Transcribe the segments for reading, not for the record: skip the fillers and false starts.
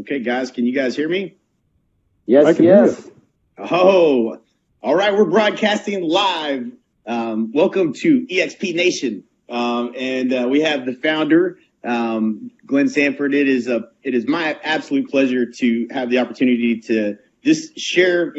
Okay, guys, can you guys hear me? Yes, yes. Oh, all right. We're broadcasting live. Welcome to eXp Nation. And we have the founder, Glenn Sanford. It is my absolute pleasure to have the opportunity to just share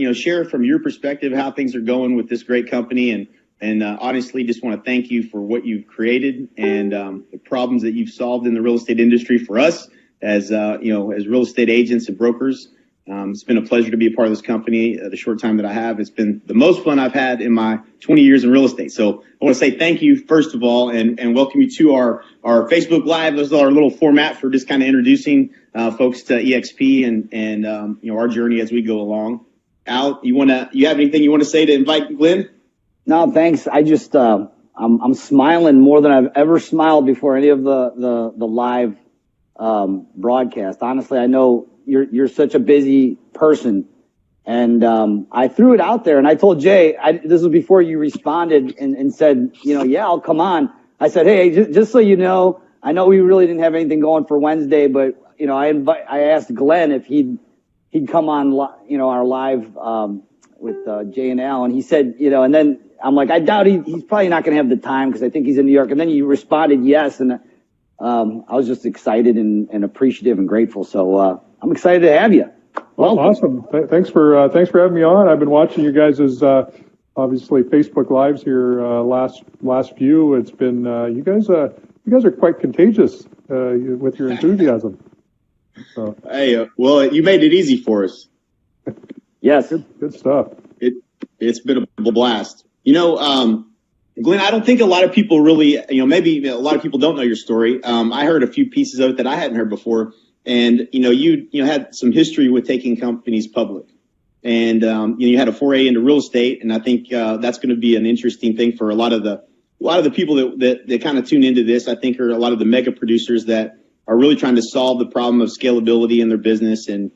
from your perspective how things are going with this great company. And honestly, just want to thank you for what you've created and the problems that you've solved in the real estate industry for us as real estate agents and brokers. It's been a pleasure to be a part of this company. The short time that I have, it's been the most fun I've had in my 20 years in real estate. So I want to say thank you, first of all, and welcome you to our Facebook Live. This is our little format for just kind of introducing folks to eXp and our journey as we go along. Al, you have anything you want to say to invite Glenn? No, thanks. I just I'm smiling more than I've ever smiled before any of the live broadcast. Honestly, I know you're such a busy person, and I threw it out there, and I told Jay, this was before you responded and said, yeah, I'll come on. I said, hey, just so you know, I know we really didn't have anything going for Wednesday, but I asked Glenn if he'd come on, our live with Jay and Al, and he said, and then I'm like, I doubt he's probably not going to have the time because I think he's in New York, and then you responded yes, and I was just excited and appreciative and grateful. So I'm excited to have you. Well, awesome. Thanks for having me on. I've been watching you guys' obviously Facebook Lives here last few. It's been you guys are quite contagious with your enthusiasm. So. Hey, well, you made it easy for us. Yes, good stuff. It's been a blast. Glenn, I don't think a lot of people really, maybe a lot of people don't know your story. I heard a few pieces of it that I hadn't heard before. And, you had some history with taking companies public. And, you had a foray into real estate. And I think that's going to be an interesting thing for a lot of the people that kind of tune into this. I think are a lot of the mega producers that are really trying to solve the problem of scalability in their business. And,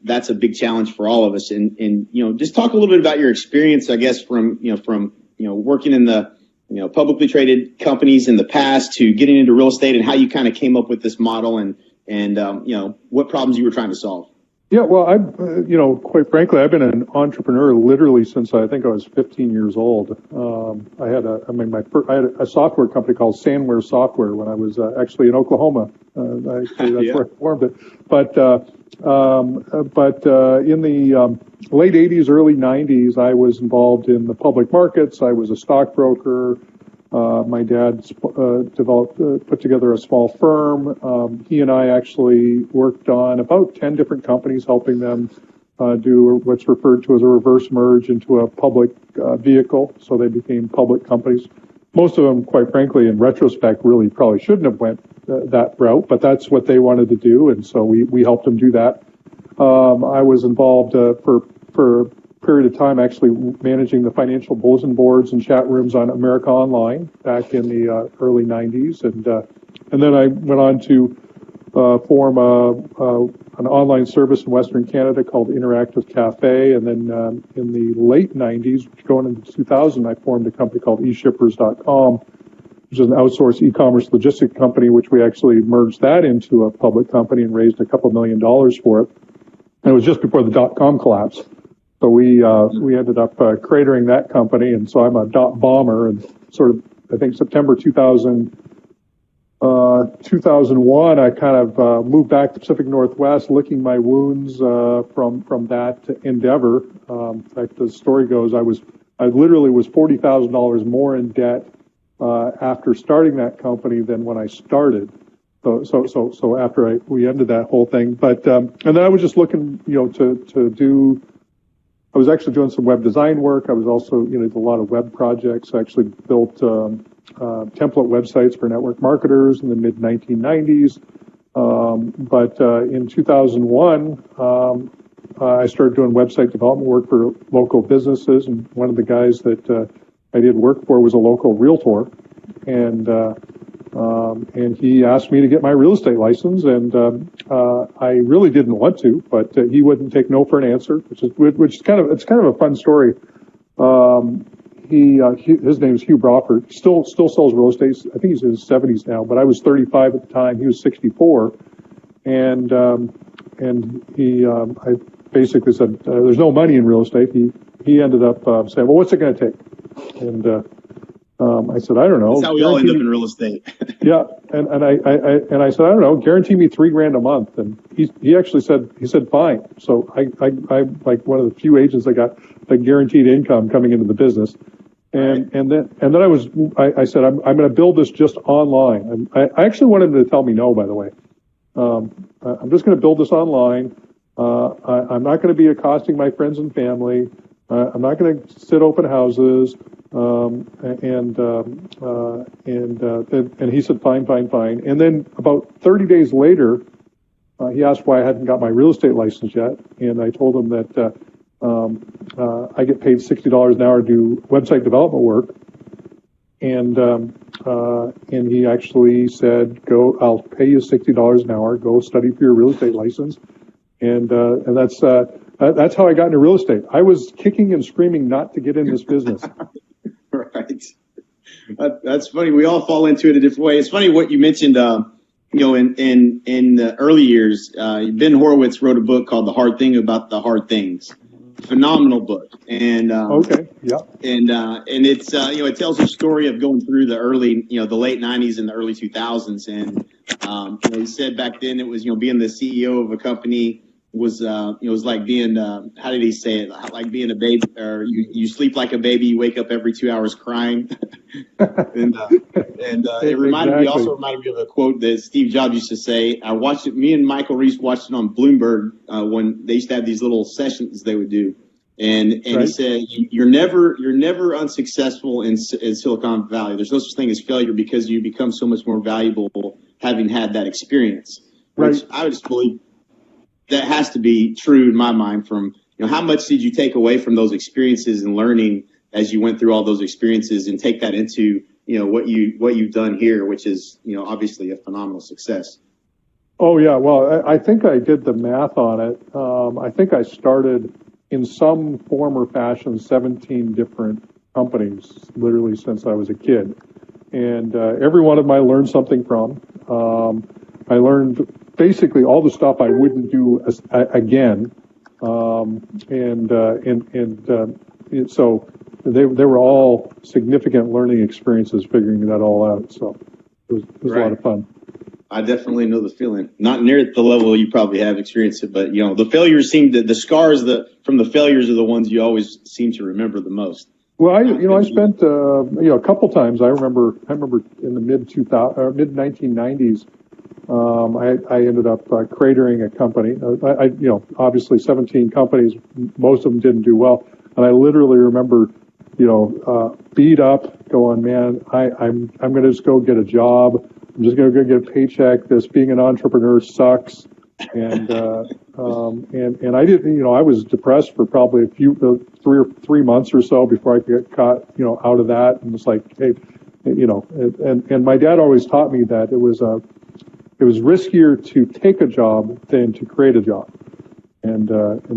that's a big challenge for all of us. And just talk a little bit about your experience, I guess, from working in the, publicly traded companies in the past to getting into real estate and how you kind of came up with this model and what problems you were trying to solve. Yeah, well, quite frankly, I've been an entrepreneur literally since I think I was 15 years old. I had a software company called Sanford Software when I was actually in Oklahoma. That's where I formed it. But in the late 80s, early 90s, I was involved in the public markets. I was a stockbroker. My dad put together a small firm. He and I actually worked on about 10 different companies, helping them do what's referred to as a reverse merge into a public vehicle. So they became public companies. Most of them, quite frankly, in retrospect, really probably shouldn't have went that route, but that's what they wanted to do, and so we helped them do that. I was involved for a period of time actually managing the financial bulletin boards and chat rooms on America Online back in the early 90s, and then I went on to form an online service in Western Canada called Interactive Cafe, and then in the late 90s, going into 2000, I formed a company called eShippers.com, which is an outsourced e-commerce logistic company, which we actually merged that into a public company and raised a couple $1 million for it. And it was just before the dot-com collapse. So we ended up cratering that company, and so I'm a dot bomber, and sort of, I think September 2001, I kind of moved back to Pacific Northwest, licking my wounds from that endeavor. In fact, the story goes, I literally was $40,000 more in debt after starting that company than when I started. So after we ended that whole thing, but and then I was just looking, to do. I was actually doing some web design work. I was also, did a lot of web projects. I actually built template websites for network marketers in the mid 1990s. But in 2001, I started doing website development work for local businesses, and one of the guys that I did work for was a local realtor, and he asked me to get my real estate license, and I really didn't want to, but he wouldn't take no for an answer, which is kind of a fun story. His name is Hugh Brawford. Still sells real estate. I think he's in his 70s now, but I was 35 at the time. He was 64. and I basically said, there's no money in real estate. He ended up saying, well, what's it going to take? And I said, I don't know. That's how we all end up in real estate. Yeah, and I said, I don't know, guarantee me $3,000 a month. And he actually said fine. So I'm like one of the few agents that got the guaranteed income coming into the business. And then I said, I'm going to build this just online. And I actually wanted him to tell me no, by the way. I'm just going to build this online. I'm not going to be accosting my friends and family. I'm not going to sit open houses. And he said, fine. And then about 30 days later, he asked why I hadn't got my real estate license yet. And I told him that, I get paid $60 an hour to do website development work. And he actually said, I'll pay you $60 an hour, go study for your real estate license. And that's how I got into real estate. I was kicking and screaming not to get in this business. Right. That's funny. We all fall into it a different way. It's funny what you mentioned, in the early years, Ben Horowitz wrote a book called The Hard Thing About the Hard Things. Phenomenal book. And, okay. Yeah. And it's, it tells a story of going through the late 90s and the early 2000s. And, he said back then it was, being the CEO of a company was, it was like being, how did he say it? Like being a baby, or you sleep like a baby, you wake up every 2 hours crying. and it also reminded me of a quote that Steve Jobs used to say. I watched it, me and Michael Reese watched it on Bloomberg, when they used to have these little sessions they would do. And right. He said, you're never unsuccessful in Silicon Valley. There's no such thing as failure because you become so much more valuable having had that experience. Right. Which I would just believe that has to be true in my mind. From how much did you take away from those experiences and learning as you went through all those experiences, and take that into what you've done here, which is obviously a phenomenal success. Oh yeah, well I think I did the math on it. I think I started in some form or fashion 17 different companies literally since I was a kid, and every one of them I learned something from. I learned basically all the stuff I wouldn't do again, so they were all significant learning experiences figuring that all out. So it was right. A lot of fun. I definitely know the feeling. Not near at the level you probably have experienced it, but the failures the scars from the failures are the ones you always seem to remember the most. Well, I spent a couple times. I remember in the mid 1990s. I ended up cratering a company. Obviously 17 companies, most of them didn't do well. And I literally remember, beat up going, man, I'm going to just go get a job. I'm just going to go get a paycheck. This being an entrepreneur sucks. And I didn't, I was depressed for probably three months or so before I could get caught, out of that. And it's like, hey, and my dad always taught me that it was riskier to take a job than to create a job. And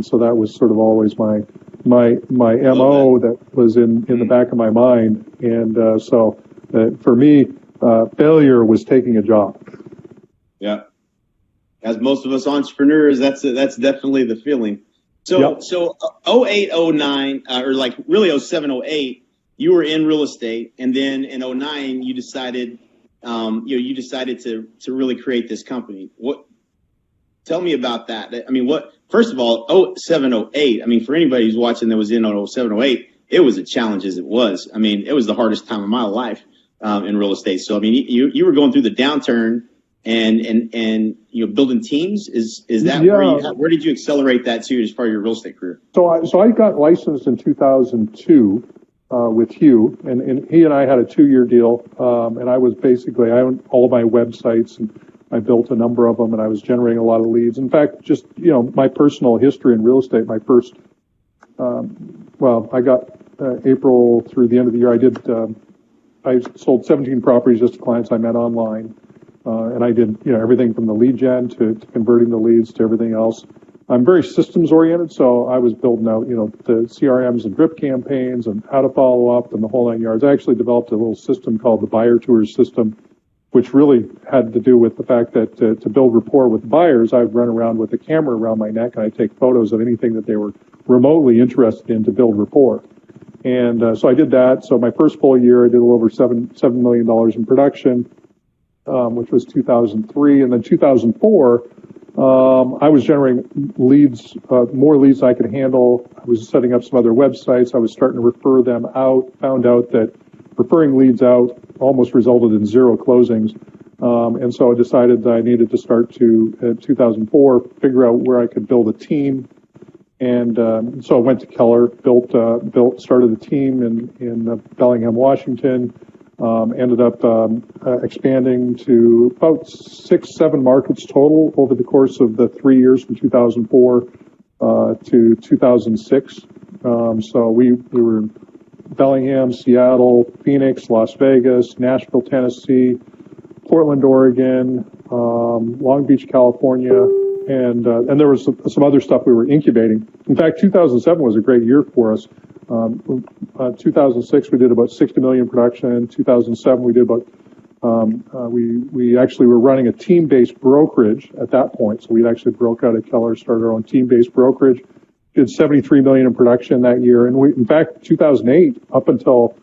so that was sort of always my MO that was in the back of my mind. And so for me, failure was taking a job. Yeah. As most of us entrepreneurs, that's definitely the feeling. So, yep. So 08, 09, or like really 07, 08, you were in real estate. And then in 09, you decided, you decided to really create this company. Tell me about that. I mean, first of all, 07, 08, I mean, for anybody who's watching that was in 07, 08, it was a challenge as it was. I mean, it was the hardest time of my life, in real estate. So, I mean, you were going through the downturn and building teams. Is that where did you accelerate that to as part of your real estate career? So I got licensed in 2002. With Hugh, and he and I had a 2-year deal, and I owned all of my websites, and I built a number of them, and I was generating a lot of leads. In fact, just, my personal history in real estate, my first, I got April through the end of the year, I sold 17 properties just to clients I met online, and I did, everything from the lead gen to converting the leads to everything else. I'm very systems oriented, so I was building out, the CRMs and drip campaigns and how to follow up and the whole 9 yards. I actually developed a little system called the Buyer Tours system, which really had to do with the fact that to build rapport with buyers, I'd run around with a camera around my neck and I'd take photos of anything that they were remotely interested in to build rapport. And so I did that. So my first full year, I did a little over $7 million in production, which was 2003. And then 2004, I was generating leads, more leads than I could handle. I was setting up some other websites. I was starting to refer them out, found out that referring leads out almost resulted in zero closings. And so I decided that I needed to start to, 2004, figure out where I could build a team. And so I went to Keller, started a team in Bellingham, Washington. Ended up expanding to about 6-7 markets total over the course of the 3 years from 2004 to 2006. So we were in Bellingham, Seattle, Phoenix, Las Vegas, Nashville, Tennessee, Portland, Oregon, Long Beach, California, and there was some other stuff we were incubating. In fact, 2007 was a great year for us. 2006 we did about 60 million production. 2007 we did about we actually were running a team-based brokerage at that point. So we actually broke out of Keller, started our own team-based brokerage. Did 73 million in production that year, and in fact 2008 up until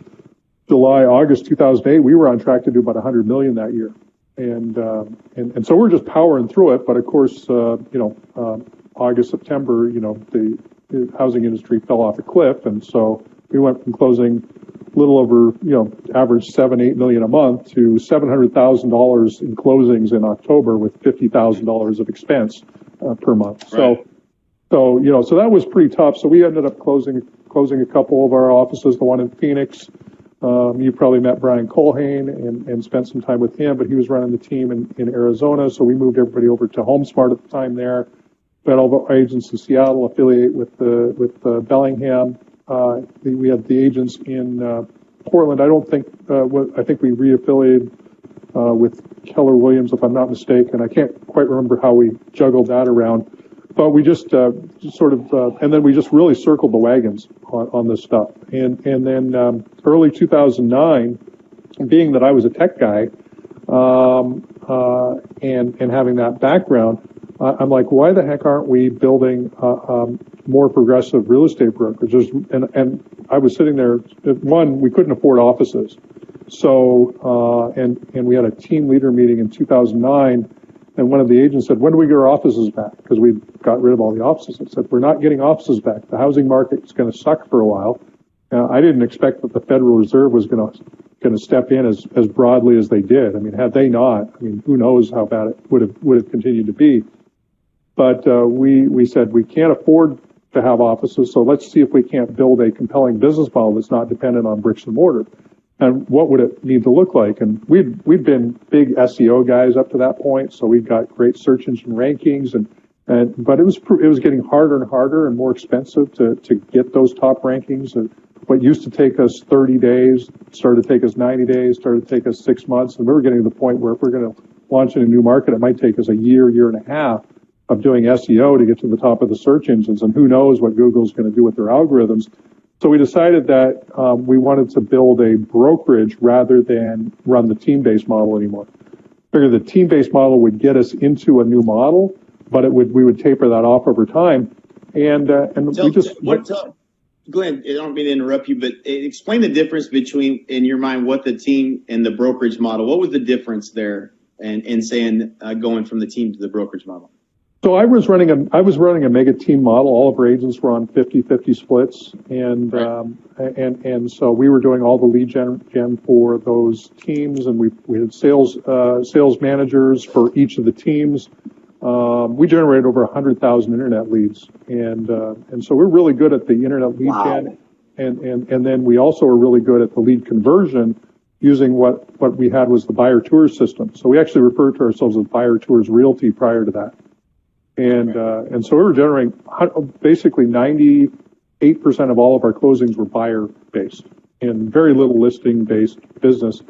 August 2008 we were on track to do about 100 million that year. And so we're just powering through it. But of course, August, September, the housing industry fell off a cliff, and so we went from closing a little over, average 7-8 million a month to $700,000 in closings in October with $50,000 of expense per month. Right. So that was pretty tough. So we ended up closing a couple of our offices. The one in Phoenix, you probably met Brian Colhane and spent some time with him, but he was running the team in Arizona. So we moved everybody over to HomeSmart at the time there. We had all the agents in Seattle affiliate with Bellingham. We had the agents in Portland. I think we reaffiliated with Keller Williams, if I'm not mistaken. I can't quite remember how we juggled that around. But we just and then we just really circled the wagons on this stuff. And then early 2009, being that I was a tech guy and having that background, I'm like, why the heck aren't we building more progressive real estate brokerages? And I was sitting there. One, we couldn't afford offices, so and we had a team leader meeting in 2009. And one of the agents said, when do we get our offices back? Because we got rid of all the offices. I said, we're not getting offices back. The housing market is going to suck for a while. I didn't expect that the Federal Reserve was going to step in as broadly as they did. I mean, had they not, who knows how bad it would have continued to be. But we said we can't afford to have offices, so let's see if we can't build a compelling business model that's not dependent on bricks and mortar. And what would it need to look like? And we'd been big SEO guys up to that point, so we got great search engine rankings, but it was getting harder and harder and more expensive to get those top rankings. And what used to take us 30 days started to take us 90 days, started to take us 6 months, and we were getting to the point where if we're going to launch in a new market, it might take us a year and a half of doing SEO to get to the top of the search engines, and who knows what Google's going to do with their algorithms. So we decided that we wanted to build a brokerage rather than run the team-based model anymore. Figured the team-based model would get us into a new model, but we would taper that off over time. And Glenn, I don't mean to interrupt you, but explain the difference between, in your mind, what the team and the brokerage model. What was the difference there in saying going from the team to the brokerage model? So I was running a mega team model. All of our agents were on 50-50 splits, and right. So we were doing all the lead gen for those teams, and we had sales managers for each of the teams. We generated over 100,000 internet leads, and so we're really good at the internet lead gen, and then we also are really good at the lead conversion using what we had was the buyer tour system. So we actually referred to ourselves as Buyer Tours Realty prior to that. And so we were generating basically 98% of all of our closings were buyer based and very little listing based business.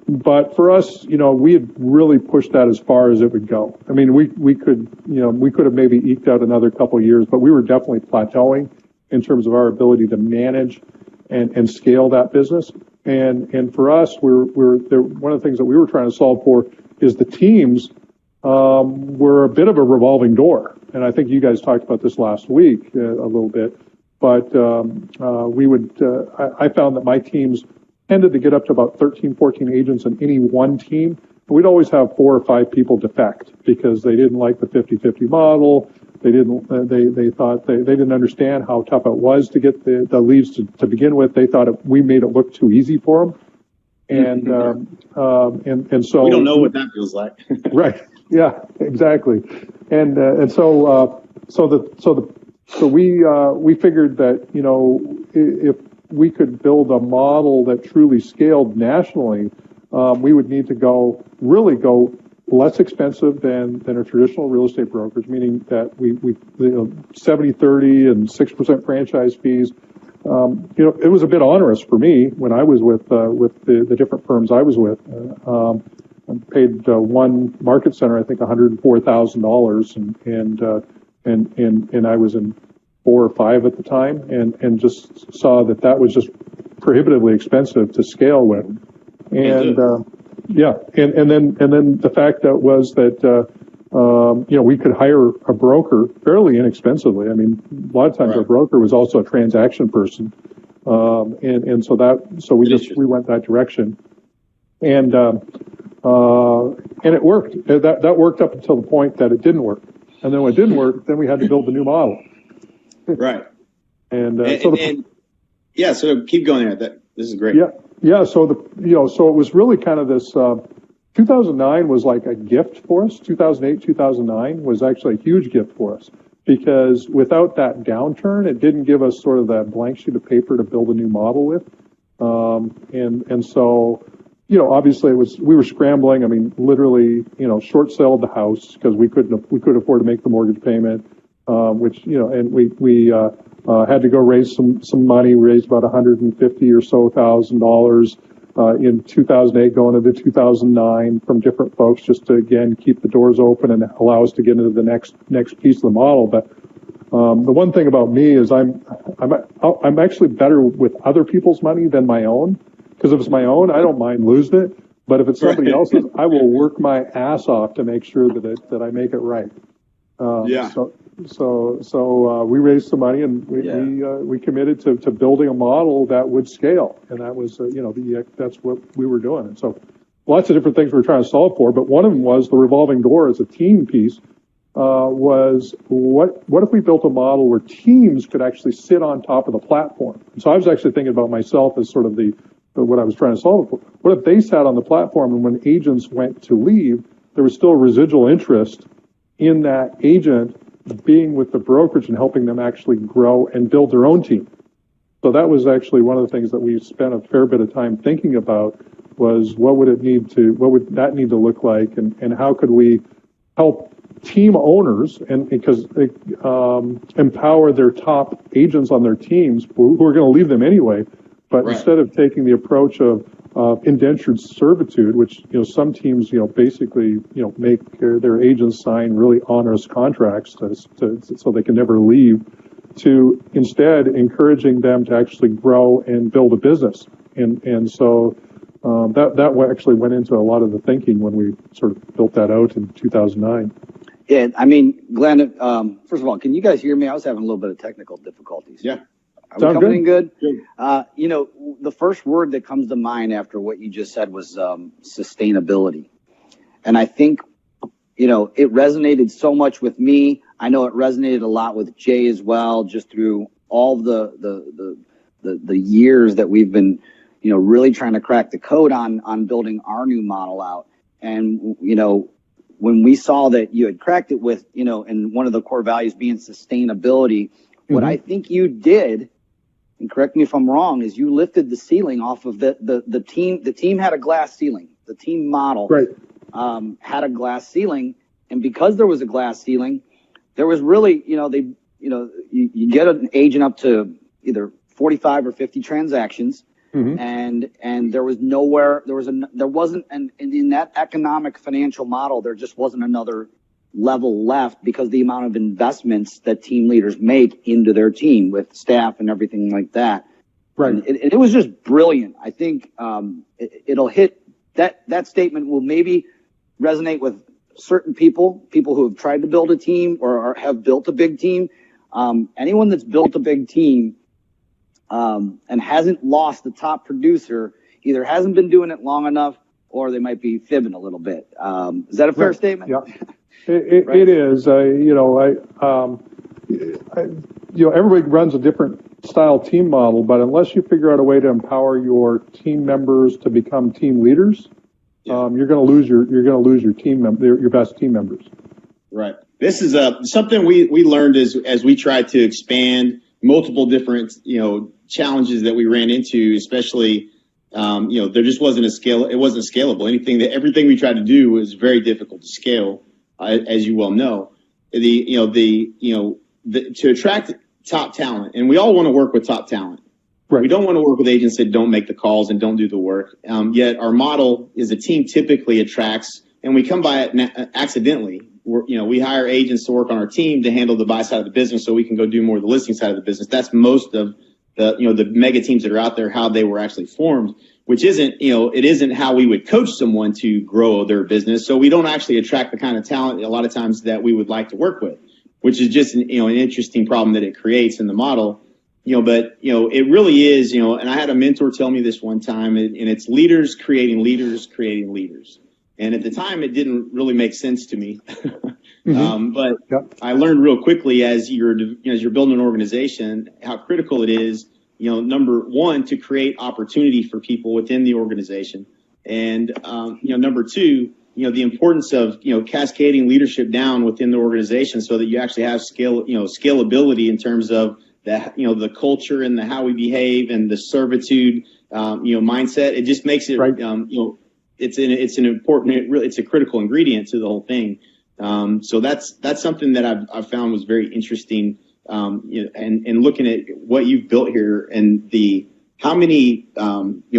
But for us, we had really pushed that as far as it would go. I mean, we could have maybe eked out another couple of years, but we were definitely plateauing in terms of our ability to manage and scale that business. And for us, one of the things that we were trying to solve for is the teams were a bit of a revolving door. And I think you guys talked about this last week a little bit. But I found that my teams tended to get up to about 13, 14 agents in any one team. We'd always have 4 or 5 people defect because they didn't like the 50-50 model. They thought they didn't understand how tough it was to get the leads to begin with. They thought we made it look too easy for them. And so we don't know what that feels like. Right. Yeah, exactly. So we figured that, if we could build a model that truly scaled nationally, we would need to go less expensive than a traditional real estate brokerage, meaning that we 70-30 and 6% franchise fees. It was a bit onerous for me when I was with the different firms I was with. I paid one market center, I think, $104,000, and I was in 4 or 5 at the time, and just saw that was just prohibitively expensive to scale with. And then the fact that was that we could hire a broker fairly inexpensively. I mean, a lot of times our broker was also a transaction person, so we went that direction, and it worked. That worked up until the point that it didn't work, and then when it didn't work, then we had to build a new model. Right. So keep going there. This is great. Yeah. So it was really kind of this. 2009 was like a gift for us. 2008, 2009 was actually a huge gift for us because without that downturn, it didn't give us sort of that blank sheet of paper to build a new model with. So, obviously we were scrambling. I mean, literally, short sold the house because we couldn't afford to make the mortgage payment, and we had to go raise some money. We raised about $150,000 or so in 2008 going into 2009 from different folks just to, again, keep the doors open and allow us to get into the next piece of the model. But the one thing about me is I'm actually better with other people's money than my own, because if it's my own, I don't mind losing it. But if it's somebody else's, I will work my ass off to make sure that I make it right. So we raised some money and we committed to building a model that would scale, and that was that's what we were doing. And so lots of different things we were trying to solve for, but one of them was the revolving door as a team piece. Was what if we built a model where teams could actually sit on top of the platform? And so I was actually thinking about myself as sort of what I was trying to solve for. What if they sat on the platform and when agents went to leave, there was still residual interest in that agent being with the brokerage and helping them actually grow and build their own team? So that was actually one of the things that we spent a fair bit of time thinking about was what would that need to look like, and how could we help team owners and because empower their top agents on their teams who are going to leave them anyway, but instead of taking the approach of indentured servitude, which some teams basically make their agents sign really onerous contracts so they can never leave, to instead encouraging them to actually grow and build a business. And so that actually went into a lot of the thinking when we sort of built that out in 2009. Yeah, I mean, Glenn, first of all, can you guys hear me? I was having a little bit of technical difficulties. Yeah. Are we coming in good? The first word that comes to mind after what you just said was sustainability. And I think, it resonated so much with me. I know it resonated a lot with Jay as well, just through all the years that we've been, really trying to crack the code on building our new model out. And, when we saw that you had cracked it with, and one of the core values being sustainability, what I think you did, and correct me if I'm wrong, is you lifted the ceiling off of the team. The team had a glass ceiling. The team model had a glass ceiling, and because there was a glass ceiling, there was really, you get an agent up to either 45 or 50 transactions, and there was wasn't, and in that economic financial model, there just wasn't another level left because the amount of investments that team leaders make into their team with staff and everything like that. Right. And it was just brilliant. I think it'll hit that statement will maybe resonate with certain people who have tried to build a team or have built a big team. Anyone that's built a big team and hasn't lost the top producer either hasn't been doing it long enough or they might be fibbing a little bit. Is that a fair statement? Yeah, it is. Everybody runs a different style team model, but unless you figure out a way to empower your team members to become team leaders, you're going to lose your team your best team members. Right. This is something we learned as we tried to expand multiple different challenges that we ran into, especially there just wasn't it wasn't scalable. Everything we tried to do was very difficult to scale, as you well know. To attract top talent, and we all want to work with top talent. Right. We don't want to work with agents that don't make the calls and don't do the work. Yet our model is a team typically attracts, and we come by it accidentally. We hire agents to work on our team to handle the buy side of the business, so we can go do more of the listing side of the business. That's most of the mega teams that are out there, how they were actually formed, which isn't it isn't how we would coach someone to grow their business. So we don't actually attract the kind of talent a lot of times that we would like to work with, which is just an interesting problem that it creates in the model. But it really is, and I had a mentor tell me this one time, and it's leaders creating leaders creating leaders. And at the time, it didn't really make sense to me. But I learned real quickly as you're building an organization, how critical it is, number one, to create opportunity for people within the organization. And, number two, the importance of, cascading leadership down within the organization so that you actually have scalability in terms of the culture and how we behave and the servitude, mindset. It just makes it, right. It's a critical ingredient to the whole thing. So that's something that I've found was very interesting. And looking at what you've built here and how many,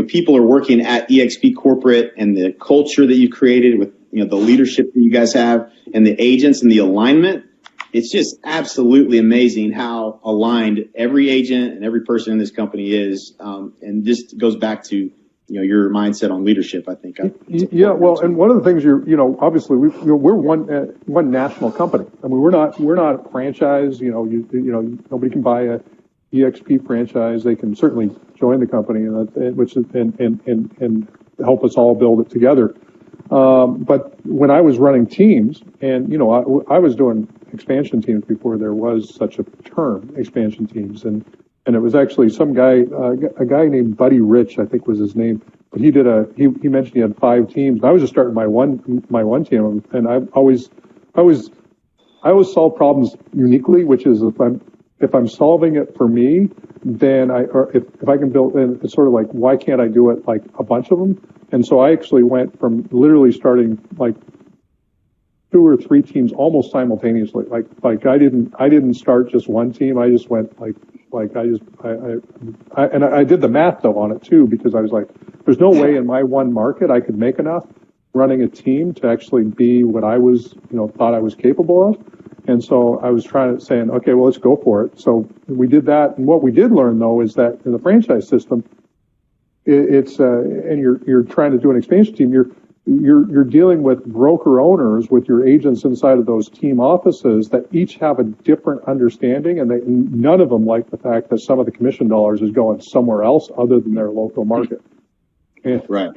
people are working at eXp corporate and the culture that you've created with, the leadership that you guys have and the agents and the alignment. It's just absolutely amazing how aligned every agent and every person in this company is. And just goes back to, your mindset on leadership, I think. Well, and one of the things obviously we're one national company. I mean, we're not a franchise. Nobody can buy a eXp franchise. They can certainly join the company, and help us all build it together. But when I was running teams, and I was doing expansion teams before there was such a term, expansion teams, and it was actually some guy, a guy named Buddy Rich, I think was his name. But he mentioned he had 5 teams. And I was just starting my one team, and I always solve problems uniquely, which is if I'm solving it for me, then if I can build, and it's sort of like, why can't I do it like a bunch of them? And so I actually went from literally starting like 2 or 3 teams almost simultaneously. Like I didn't start just one team. I just went I did the math though on it too, because I was like, there's no way in my one market I could make enough running a team to actually be what I was, thought I was capable of. And so I was saying, okay, well, let's go for it. So we did that. And what we did learn though is that in the franchise system, and you're trying to do an expansion team, you're dealing with broker owners with your agents inside of those team offices that each have a different understanding, and none of them like the fact that some of the commission dollars is going somewhere else other than their local market. Right.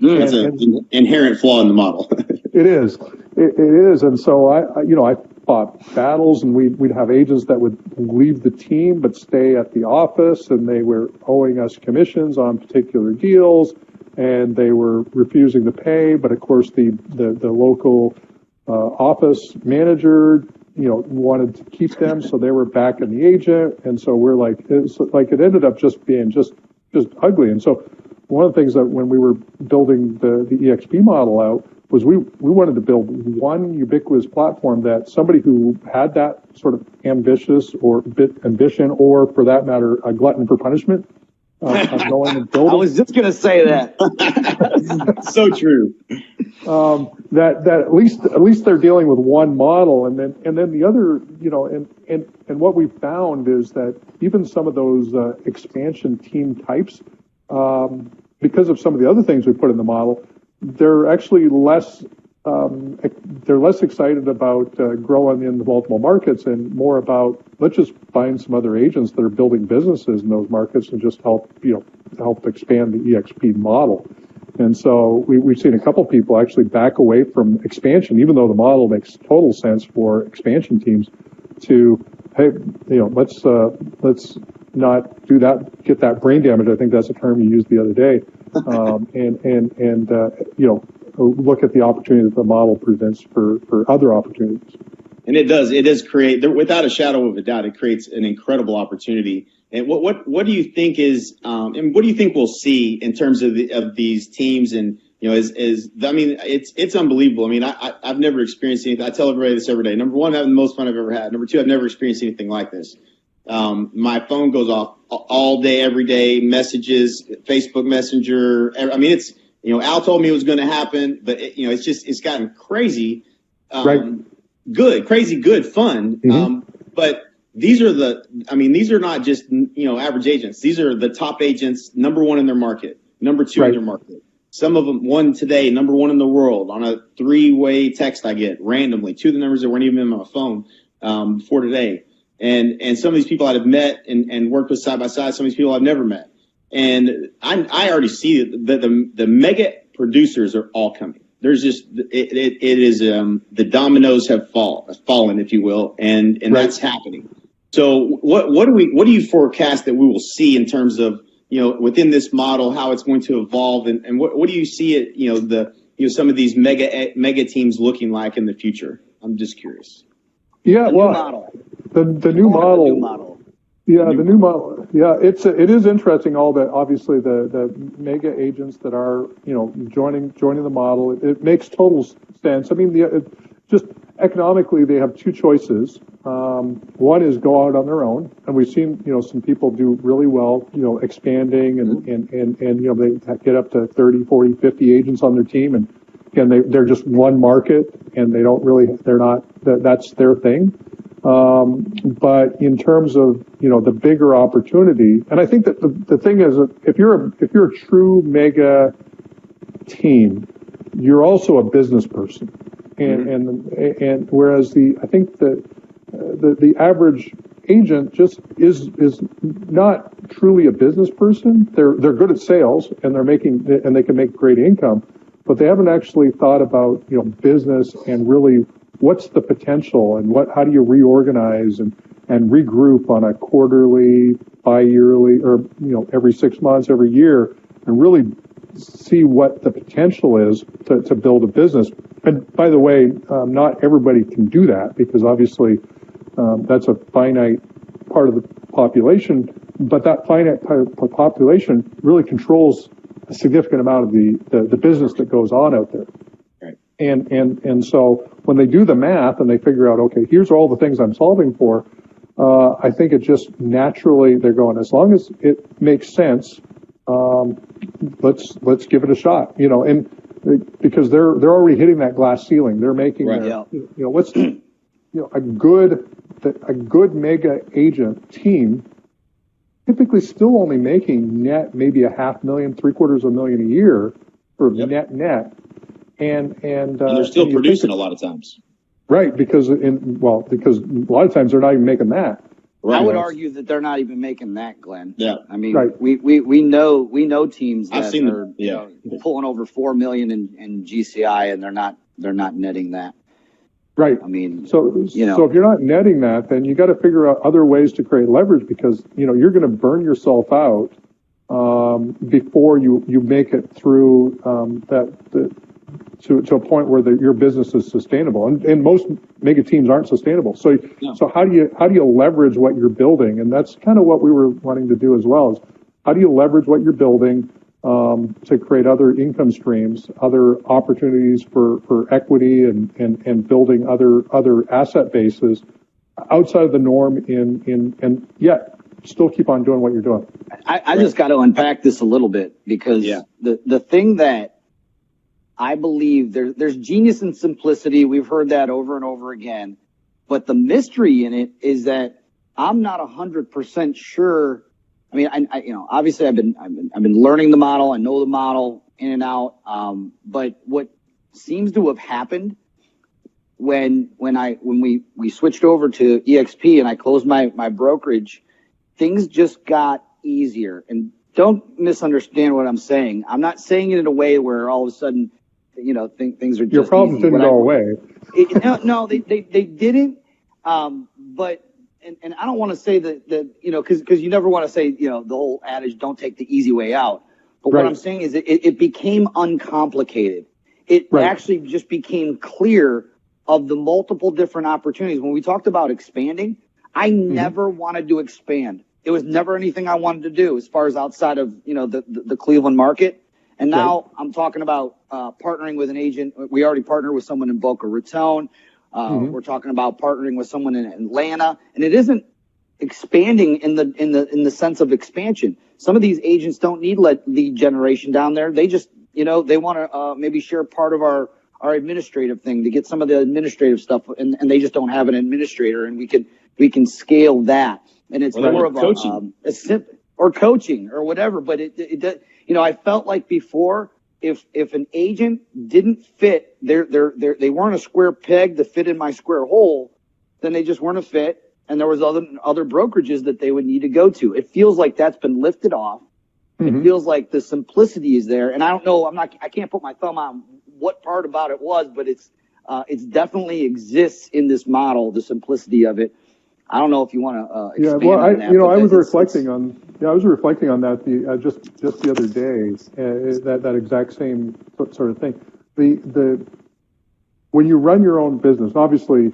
It's an inherent flaw in the model. It is. It is. And so I fought battles, and we'd have agents that would leave the team but stay at the office, and they were owing us commissions on particular deals, and they were refusing to pay. But of course, the local office manager, wanted to keep them, so they were back in the agent. And so we're like, it ended up just being just ugly. And so one of the things that when we were building the eXp model out was we wanted to build one ubiquitous platform that somebody who had that sort of ambition, or for that matter, a glutton for punishment, of going and I building. was just going to say that. So true. That at least they're dealing with one model, and then the other, and what we found is that even some of those expansion team types, because of some of the other things we put in the model, they're actually less excited about growing in the multiple markets and more about, let's just find some other agents that are building businesses in those markets and just help expand the eXp model. And so we've seen a couple people actually back away from expansion, even though the model makes total sense for expansion teams, to, hey, let's not do that, get that brain damage. I think that's a term you used the other day. Look at the opportunity that the model presents for other opportunities. And it does create, without a shadow of a doubt, it creates an incredible opportunity. And what do you think is, and what do you think we'll see in terms of these teams? And, it's unbelievable. I mean, I've never experienced anything. I tell everybody this every day. Number one, having the most fun I've ever had. Number two, I've never experienced anything like this. My phone goes off all day, every day, messages, Facebook Messenger. I mean, it's, Al told me it was going to happen, but it's gotten crazy. Right. Good, crazy, good, fun. Mm-hmm. But these are not just, average agents. These are the top agents, number one in their market, number two in their market. Some of them won today, number one in the world on a 3-way text I get randomly. 2 of the numbers that weren't even in my phone, for today. And some of these people I've met and worked with side by side, some of these people I've never met. And I already see that the mega producers are all coming. There's just, it is, the dominoes have fallen, if you will, and that's happening. So what do you forecast that we will see in terms of, within this model, how it's going to evolve, and what do you see it, some of these mega teams looking like in the future? I'm just curious. Yeah, the new model. Yeah, the new model. Yeah, it is interesting. All the, obviously the mega agents that are joining the model. It makes total sense. I mean, just economically, they have 2 choices. One is go out on their own, and we've seen some people do really well, expanding and they get up to 30, 40, 50 agents on their team, and again they're just one market, and that's their thing. But in terms of the bigger opportunity, and I think that the thing is, if you're a true mega team, you're also a business person, and whereas I think that the average agent just is not truly a business person. They're good at sales, and they can make great income, but they haven't actually thought about business and really what's the potential, and how do you reorganize and regroup on a quarterly, bi-yearly, or every 6 months, every year, and really see what the potential is to build a business. And by the way, not everybody can do that, because obviously that's a finite part of the population, but that finite part of the population really controls a significant amount of the business that goes on out there. Right. And so when they do the math and they figure out, okay, here's all the things I'm solving for, I think it just naturally, they're going, as long as it makes sense, let's give it a shot, and because they're already hitting that glass ceiling. They're making a good mega agent team typically still only making net maybe $500,000, $750,000 a year for net. And they're still producing a lot of times. Right, because a lot of times they're not even making that. Right. I would argue that they're not even making that, Glenn. Yeah. I mean, we know teams that are pulling over $4 million in GCI, and they're not netting that. Right. I mean, so if you're not netting that, then you got to figure out other ways to create leverage, because you're going to burn yourself out before you make it through to a point where your business is sustainable, and most mega teams aren't sustainable. So how do you leverage what you're building? And that's kind of what we were wanting to do as well. Is how do you leverage what you're building to create other income streams, other opportunities for equity, and building other asset bases outside of the norm, and yet still keep on doing what you're doing. I just got to unpack this a little bit because the thing that I believe there's genius in simplicity. We've heard that over and over again, but the mystery in it is that I'm not 100% sure. I mean, I obviously I've been learning the model. I know the model in and out. But what seems to have happened when we switched over to eXp and I closed my brokerage, things just got easier. And don't misunderstand what I'm saying. I'm not saying it in a way where all of a sudden, things are just your problems easy. didn't go away. No, they didn't. But and I don't want to say that because you never want to say the whole adage, don't take the easy way out. But what I'm saying is it became uncomplicated. It actually just became clear of the multiple different opportunities. When we talked about expanding, I never wanted to expand. It was never anything I wanted to do as far as outside of the Cleveland market. And now I'm talking about partnering with an agent. We already partnered with someone in Boca Raton. We're talking about partnering with someone in Atlanta, and it isn't expanding in the sense of expansion. Some of these agents don't need lead generation down there. They just they want to maybe share part of our administrative thing to get some of the administrative stuff, and they just don't have an administrator, and we can scale that. And it's more of coaching. Or coaching or whatever. But I felt like before, if an agent didn't fit, they weren't a square peg to fit in my square hole, then they just weren't a fit. And there was other brokerages that they would need to go to. It feels like that's been lifted off. It feels like the simplicity is there. And I don't know, I can't put my thumb on what part about it was, but it's definitely exists in this model, the simplicity of it. I don't know if you want to expand on that. I was reflecting on that just the other day, that exact same sort of thing. When you run your own business, obviously,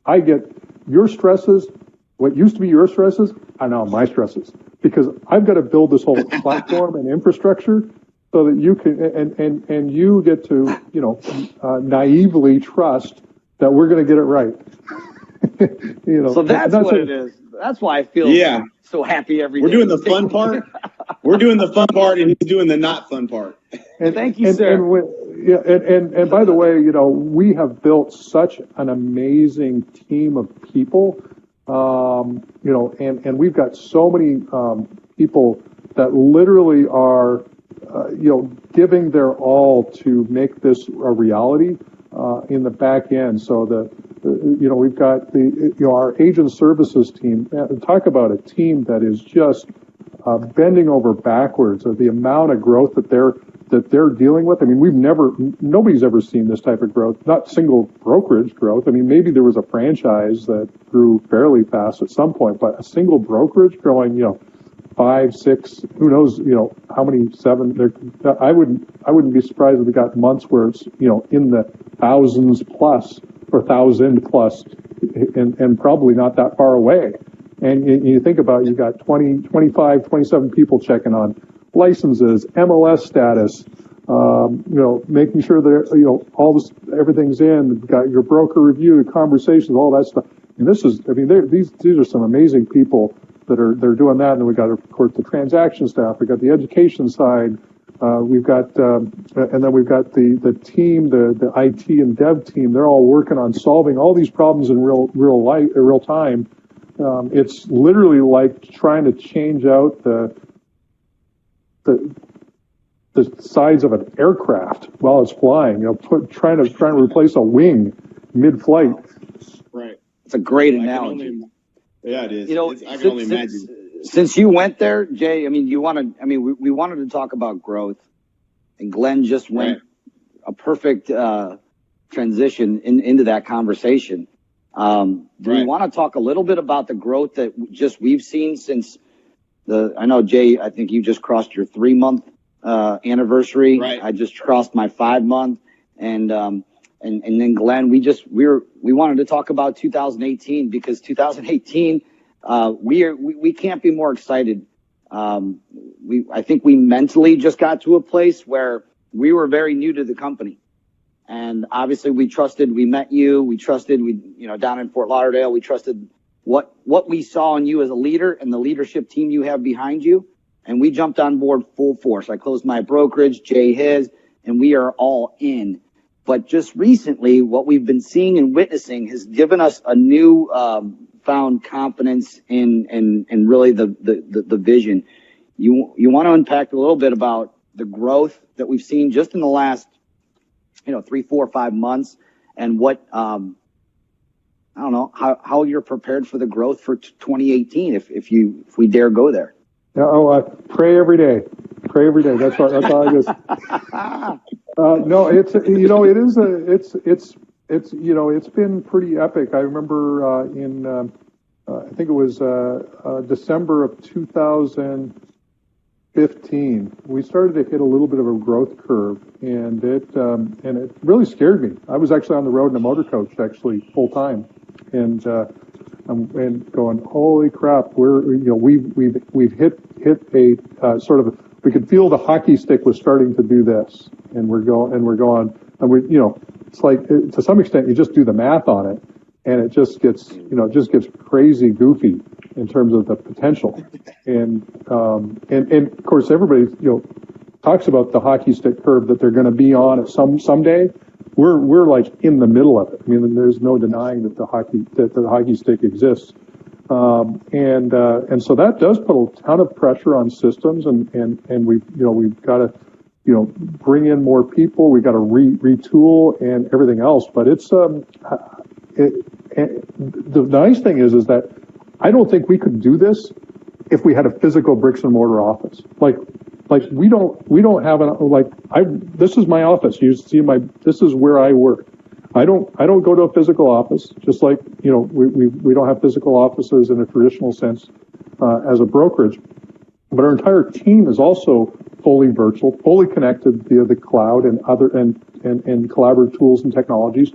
I get your stresses. What used to be your stresses are now my stresses, because I've got to build this whole platform and infrastructure so that you can and you get to naively trust that we're going to get it right. So that's what it is. That's why I feel so happy every day. We're doing the fun part. We're doing the fun part, and he's doing the not fun part. And thank you, sir. And by the way, we have built such an amazing team of people. And we've got so many people that literally are, giving their all to make this a reality in the back end. So we've got our agent services team. Talk about a team that is just bending over backwards of the amount of growth that they're dealing with. I mean, nobody's ever seen this type of growth, not single brokerage growth. I mean, maybe there was a franchise that grew fairly fast at some point, but a single brokerage growing, 5, 6, who knows, how many, 7. I wouldn't be surprised if we got months where it's, in the thousands plus or 1,000 plus, and probably not that far away. And you think about, you've got 20, 25, 27 people checking on licenses, MLS status, making sure that, all this, everything's in. You've got your broker review, conversations, all that stuff. And these are some amazing people they're doing that. And then we got, of course, the transaction staff. We got the education side. We've got, and then we've got the team, the IT and dev team. They're all working on solving all these problems in real time. It's literally like trying to change out the sides of an aircraft while it's flying. Trying to replace a wing mid-flight. Right. It's a great analogy. It is. I can only imagine. Since you went there, Jay, we wanted to talk about growth, and Glenn just went a perfect transition into that conversation. Do you want to talk a little bit about the growth that we've seen since I know, Jay, I think you just crossed your 3-month anniversary. Right. I just crossed my 5-month, and then Glenn, we wanted to talk about 2018, because 2018, we can't be more excited. I think we mentally just got to a place where we were very new to the company. And obviously we met you, down in Fort Lauderdale, we trusted what we saw in you as a leader and the leadership team you have behind you. And we jumped on board full force. I closed my brokerage, Jay his, and we are all in. But just recently, what we've been seeing and witnessing has given us a new found confidence in really the vision. You want to unpack a little bit about the growth that we've seen just in the last 3, 4, 5 months, and what I don't know how you're prepared for the growth for 2018 if we dare go there. Pray every day. Pray every day. That's all I just. No, it's been pretty epic. I remember I think it was December of 2015. We started to hit a little bit of a growth curve, and it really scared me. I was actually on the road in a motor coach actually full time, and going, holy crap, we've hit a sort of, we could feel the hockey stick was starting to do this, and we're going, it's like, to some extent you just do the math on it, and it just gets crazy goofy in terms of the potential, and of course everybody talks about the hockey stick curve that they're going to be on at someday. We're like in the middle of it. I mean, there's no denying that the hockey stick exists, and so that does put a ton of pressure on systems, and we've got to bring in more people. We got to retool and everything else. But it's the nice thing is that I don't think we could do this if we had a physical bricks and mortar office. Like we don't have this is my office. You see this is where I work. I don't go to a physical office, just like, we don't have physical offices in a traditional sense, as a brokerage, but our entire team is also fully virtual, fully connected via the cloud and other, and collaborative tools and technologies.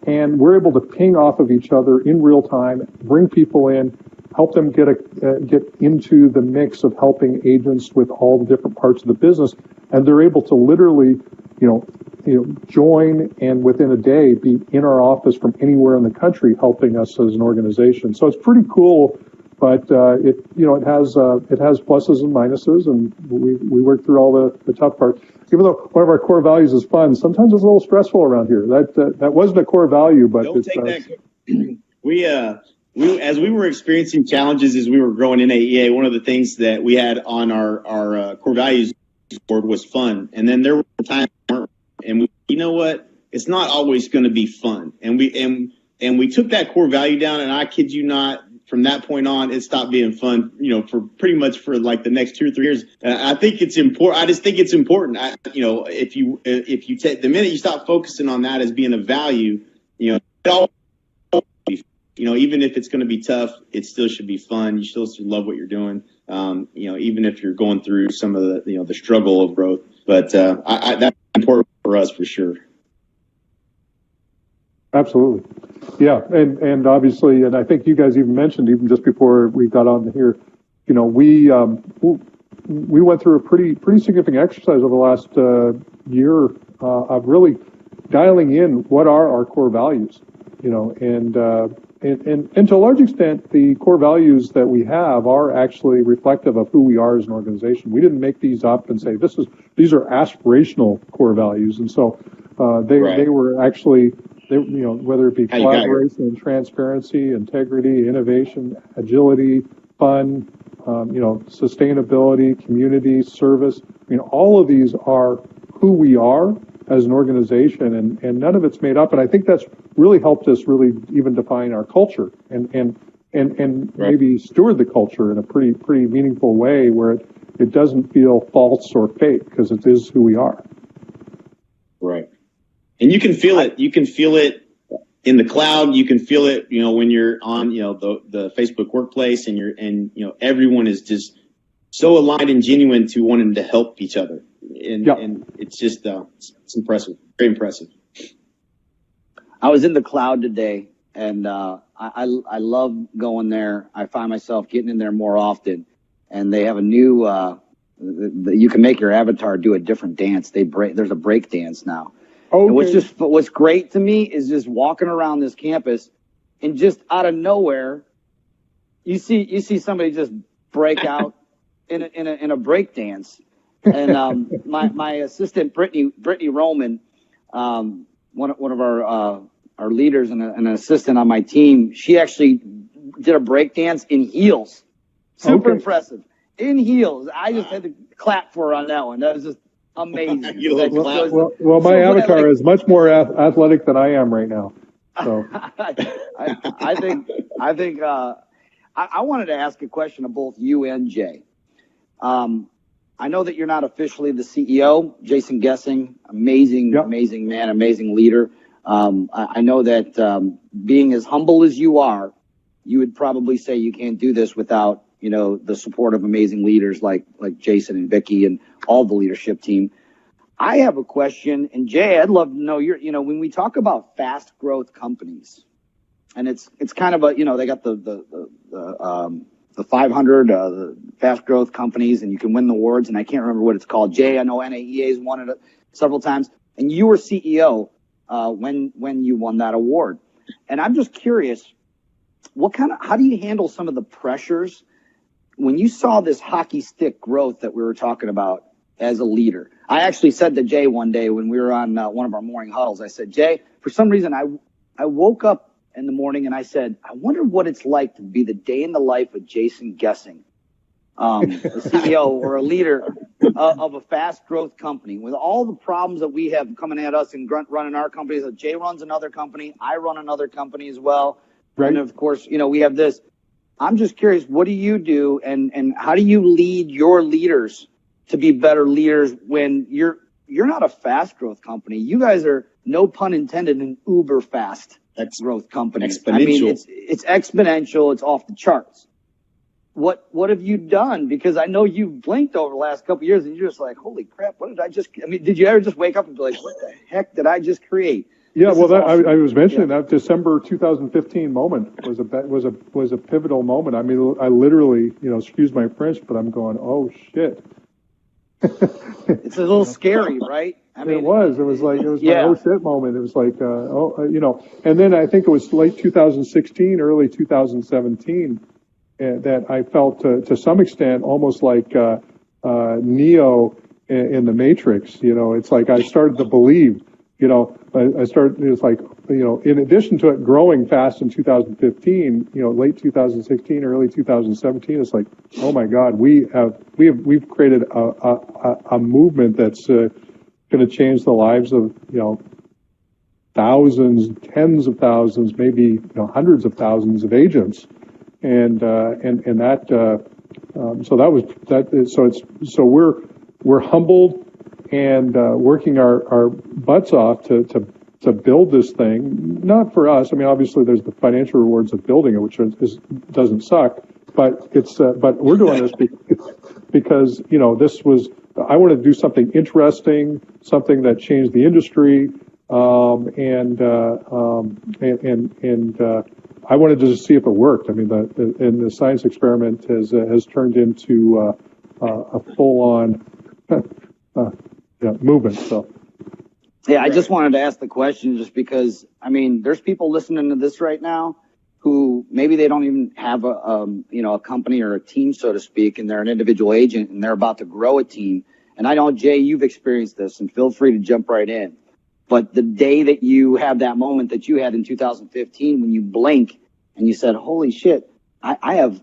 And we're able to ping off of each other in real time, bring people in, help them get into the mix of helping agents with all the different parts of the business, and they're able to literally, join and within a day be in our office from anywhere in the country, helping us as an organization. So it's pretty cool, but it has pluses and minuses, and we work through all the tough parts. Even though one of our core values is fun, sometimes it's a little stressful around here. That wasn't a core value, but don't take that. We as we were experiencing challenges as we were growing in AEA, one of the things that we had on our core values board was fun. And then there were times and you know what? It's not always going to be fun. And we took that core value down, and I kid you not, from that point on, it stopped being fun, for pretty much for like the next 2 or 3 years. I think it's important. I just think it's important. If you take the minute you stop focusing on that as being a value, it all, even if it's going to be tough, it still should be fun. You still should love what you're doing. Even if you're going through some of the, the struggle of growth, but that's important for us for sure. Absolutely. Yeah. And obviously, and I think you guys even mentioned, even just before we got on here, we went through a pretty significant exercise over the last year of really dialing in what are our core values, and to a large extent, the core values that we have are actually reflective of who we are as an organization. We didn't make these up and say these are aspirational core values, and so they were actually. Whether it be collaboration and transparency, integrity, innovation, agility, fun, sustainability, community, service. All of these are who we are as an organization, and none of it's made up. And I think that's really helped us really even define our culture and maybe steward the culture in a pretty meaningful way where it doesn't feel false or fake because it is who we are. Right. And you can feel it. You can feel it in the cloud. You can feel it, when you're on, the Facebook workplace, and everyone is just so aligned and genuine to wanting to help each other. And it's just, it's impressive. Very impressive. I was in the cloud today, and I love going there. I find myself getting in there more often, and they have a new, you can make your avatar do a different dance. There's a break dance now. Okay. And what's great to me is just walking around this campus and just out of nowhere, you see somebody just break out in a break dance, and my assistant Brittany Roman, one of our leaders and an assistant on my team, she actually did a break dance in heels. Super impressive in heels. I just had to clap for her on that one. That was just amazing. Well, my avatar is much more athletic than I am right now. So I think I wanted to ask a question of both you and Jay. I know that you're not officially the CEO. Jason Gessing, amazing man, amazing leader. I know that being as humble as you are, you would probably say you can't do this without, the support of amazing leaders like Jason and Vicky and all the leadership team. I have a question, and Jay, I'd love to know when we talk about fast growth companies, and it's kind of they got the 500 the fast growth companies, and you can win the awards, and I can't remember what it's called. Jay, I know NAEA's won it several times, and you were CEO when you won that award. And I'm just curious, how do you handle some of the pressures when you saw this hockey stick growth that we were talking about as a leader? I actually said to Jay one day when we were on one of our morning huddles, I said, Jay, for some reason I woke up in the morning and I said, I wonder what it's like to be the day in the life of Jason Gessing, a CEO or a leader of a fast growth company with all the problems that we have coming at us and running our companies. Jay runs another company. I run another company as well. Right. And of course, we have this. I'm just curious, what do you do and how do you lead your leaders to be better leaders when you're not a fast growth company? You guys are, no pun intended, an uber fast growth company. Exponential. I mean, it's exponential. It's off the charts. What have you done? Because I know you've blinked over the last couple of years and you're just like, holy crap, did you ever just wake up and be like, what the heck did I just create? Yeah, awesome. I was mentioning that December 2015 moment was a pivotal moment. I mean, I literally, excuse my French, but I'm going, oh shit. It's a little scary, right? I mean, it was my oh shit moment. It was like, and then I think it was late 2016, early 2017 that I felt to some extent almost like Neo in the Matrix. It's like I started to believe. It's like, in addition to it growing fast in 2015, late 2016, early 2017, it's like, oh my God, we've created a movement that's going to change the lives of, thousands, tens of thousands, maybe, hundreds of thousands of agents. And that, so that was that. So we're humbled and working our butts off to build this thing. Not for us. I mean, obviously there's the financial rewards of building it, which doesn't suck. But but we're doing this because this was, I wanted to do something interesting, something that changed the industry, and I wanted to see if it worked. I mean, the science experiment has turned into a full-on movement. So. Yeah, I just wanted to ask the question just because, I mean, there's people listening to this right now who maybe they don't even have a company or a team, so to speak, and they're an individual agent and they're about to grow a team. And I know, Jay, you've experienced this, and feel free to jump right in. But the day that you have that moment that you had in 2015 when you blink and you said, holy shit, I have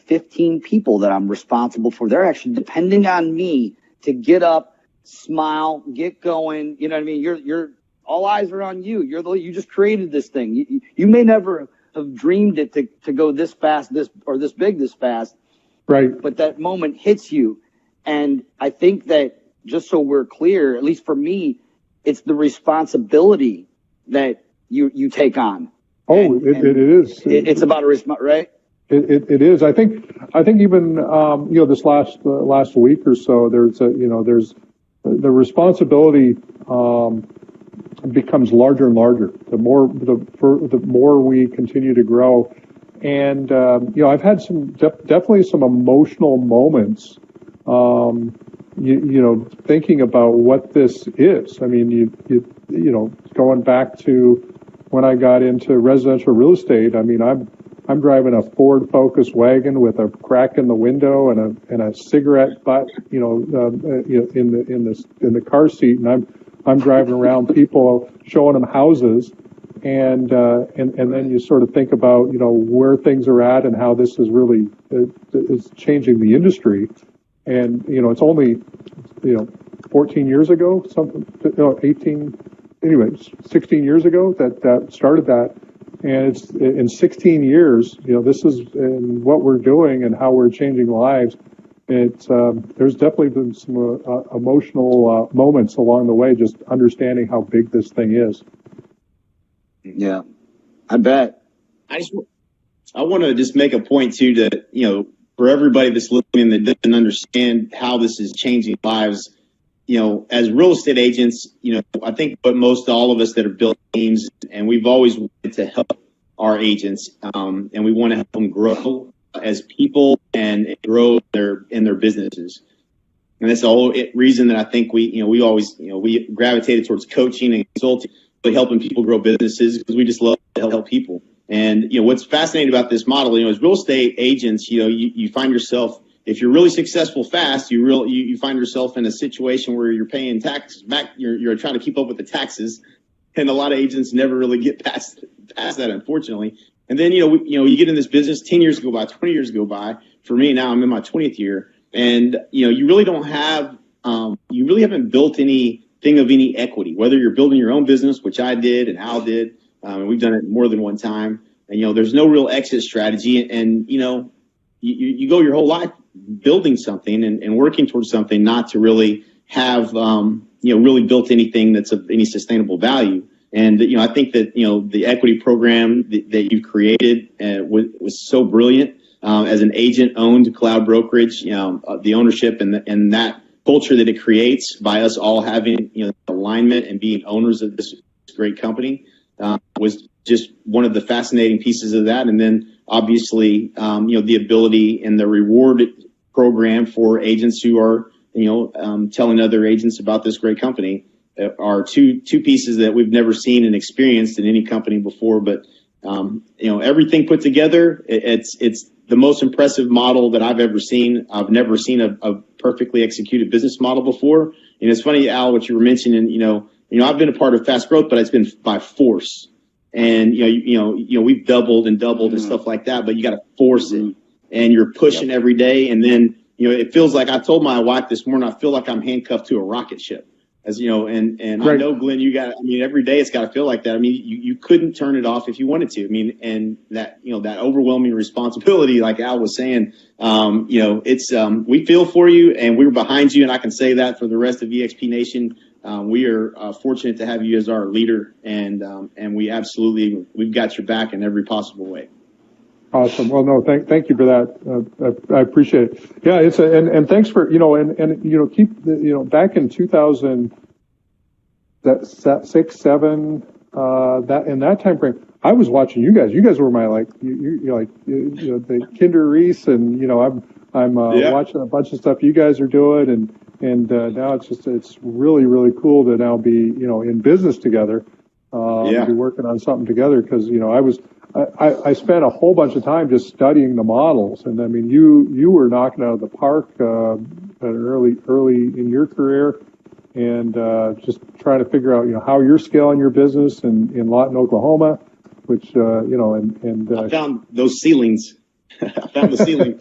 15 people that I'm responsible for. They're actually depending on me to get up, smile, get going. You know what I mean? You're all eyes are on you. You just created this thing. You may never have dreamed it to go this fast, this big, this fast. Right. But that moment hits you. And I think that, just so we're clear, at least for me, it's the responsibility that you take on. Oh, it is. It's about a response, right? It is. I think even this last week or so, there's the responsibility becomes larger and larger the more we continue to grow, and I've had definitely some emotional moments. Thinking about what this is. I mean, going back to when I got into residential real estate. I mean, I'm driving a Ford Focus wagon with a crack in the window and a cigarette butt, in the car seat, and I'm driving around people showing them houses, and then you sort of think about where things are at and how this is really is changing the industry, and it's only 14 years ago, 18, anyway, 16 years ago that started that. And it's in 16 years, this is in what we're doing and how we're changing lives. There's definitely been some emotional moments along the way, just understanding how big this thing is. Yeah, I bet. I want to just make a point too that, for everybody that's listening that doesn't understand how this is changing lives, as real estate agents, I think what most all of us that have built teams, and we've always wanted to help our agents, and we want to help them grow as people and grow in their businesses. And that's the whole reason that I think we always, we gravitated towards coaching and consulting, but helping people grow businesses because we just love to help people. And, what's fascinating about this model, as real estate agents, you find yourself, if you're really successful fast, you find yourself in a situation where you're paying taxes back. You're trying to keep up with the taxes, and a lot of agents never really get past that, unfortunately. And then you get in this business. 10 years go by, 20 years go by. For me now, I'm in my 20th year, and you really don't have, you really haven't built anything of any equity. Whether you're building your own business, which I did and Al did, and we've done it more than one time. And there's no real exit strategy, and you go your whole life building something and working towards something, not to really have, really built anything that's of any sustainable value. And, I think that, the equity program that you've created was so brilliant as an agent owned cloud brokerage, the ownership and that culture that it creates by us all having, alignment and being owners of this great company was just one of the fascinating pieces of that. And then obviously, the ability and the reward program for agents who are, telling other agents about this great company are two pieces that we've never seen and experienced in any company before. But, everything put together, it's the most impressive model that I've ever seen. I've never seen a perfectly executed business model before. And it's funny, Al, what you were mentioning, I've been a part of fast growth, but it's been by force. And, we've doubled and stuff like that, but you got to force it, and you're pushing every day. And then, it feels like, I told my wife this morning, I feel like I'm handcuffed to a rocket ship, as and right. I know, Glenn, every day it's got to feel like that. I mean, you couldn't turn it off if you wanted to. I mean, and that, that overwhelming responsibility, like Al was saying, it's, we feel for you and we're behind you. And I can say that for the rest of eXp Nation. We are fortunate to have you as our leader, and we've got your back in every possible way. Awesome. Well, no, thank you for that. I appreciate it. Yeah, and thanks for, keep, back in 2006, 7, that in that time frame, I was watching you guys. You guys were my the Kinder Reese, and I'm watching a bunch of stuff you guys are doing, and now it's really, really cool to now be, in business together, be working on something together. Cause, I spent a whole bunch of time just studying the models. And I mean, you were knocking out of the park, early in your career, and, just trying to figure out, how you're scaling your business in Lawton, Oklahoma, which, I found those ceilings. I found the ceiling.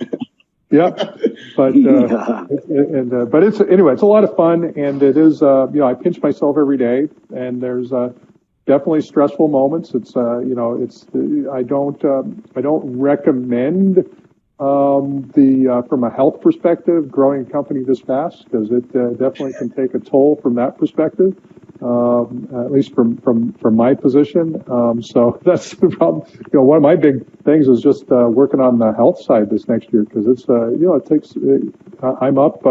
Yeah, but but it's a lot of fun, and it is I pinch myself every day, and there's definitely stressful moments. It's I don't recommend from a health perspective growing a company this fast, because it definitely can take a toll from that perspective. At least from my position. So that's the problem. One of my big things is just working on the health side this next year, because it's it takes. I'm up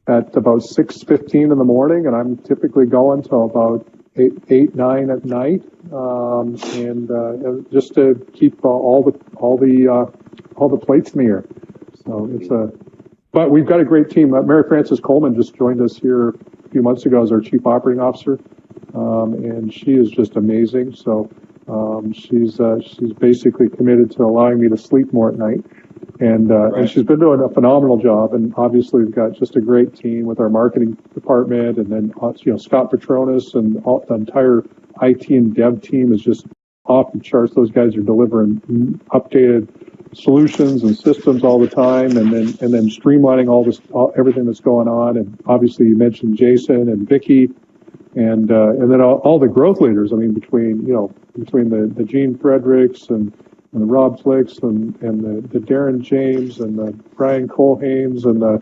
at about 6:15 in the morning, and I'm typically going till about 8, 9 at night, and just to keep all the plates in the air. So it's but we've got a great team. Mary Frances Coleman just joined us here a few months ago as our Chief Operating Officer, and she is just amazing. So She's basically committed to allowing me to sleep more at night. And she's been doing a phenomenal job. And obviously we've got just a great team with our marketing department. And then, Scott Petronas and the entire IT and dev team is just off the charts. Those guys are delivering updated solutions and systems all the time, and then streamlining everything that's going on. And obviously you mentioned Jason and Vicky, and then all the growth leaders. I mean, between the Gene Fredericks and the Rob Flicks and the Darren James and the Brian Colhames and the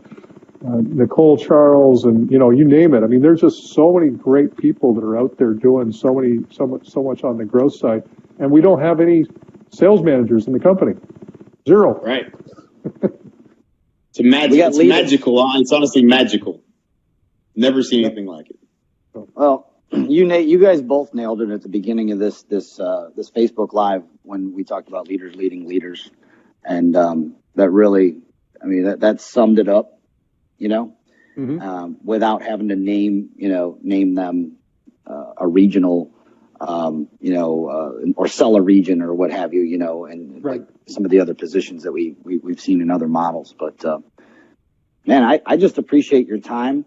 Nicole Charles, and you name it. I mean, there's just so many great people that are out there doing so much on the growth side, and we don't have any sales managers in the company. Zero. Right. It's magical. It's honestly magical. Never seen anything like it. Well, you guys both nailed it at the beginning of this Facebook Live when we talked about leaders leading leaders, and that really, I mean, that summed it up. Without having to name them a regional, or sell a region or what have you, and right. Like some of the other positions that we've seen in other models. But man, I just appreciate your time.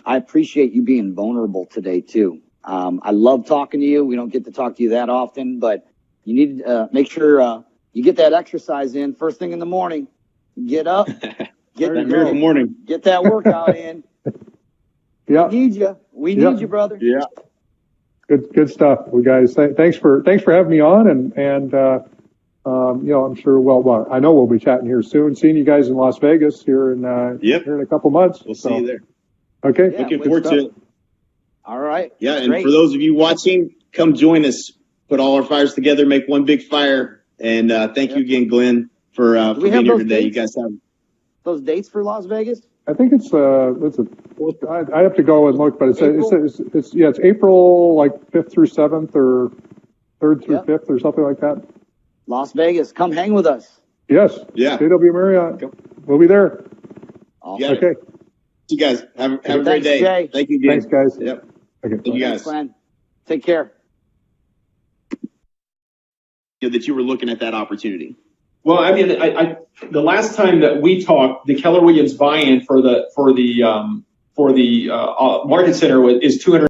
I appreciate you being vulnerable today too. I love talking to you. We don't get to talk to you that often, but you need to make sure you get that exercise in first thing in the morning. Get up. Get that workout in. Yeah. We need you. We need you, brother. Yeah. Good stuff. We guys, thanks for having me on, and I'm sure. I know we'll be chatting here soon. Seeing you guys in Las Vegas here in a couple months. We'll see you there. Okay. Yeah, looking forward to it. All right. Yeah, and for those of you watching, come join us. Put all our fires together, make one big fire. And thank you again, Glenn, for being here today. Dates? You guys have those dates for Las Vegas? I think I have to go and look, but it's April 5th through 7th or 3rd through 5th or something like that. Las Vegas, come hang with us. Yes. Yeah. JW Marriott. We'll be there. Awesome. Okay. You guys have a great day. Jay. Thank you, again. Thanks, guys. Yep. Okay. Thank you guys. Glenn. Take care. That you were looking at that opportunity. Well, I mean, the last time that we talked, the Keller Williams buy-in for the market center is $200.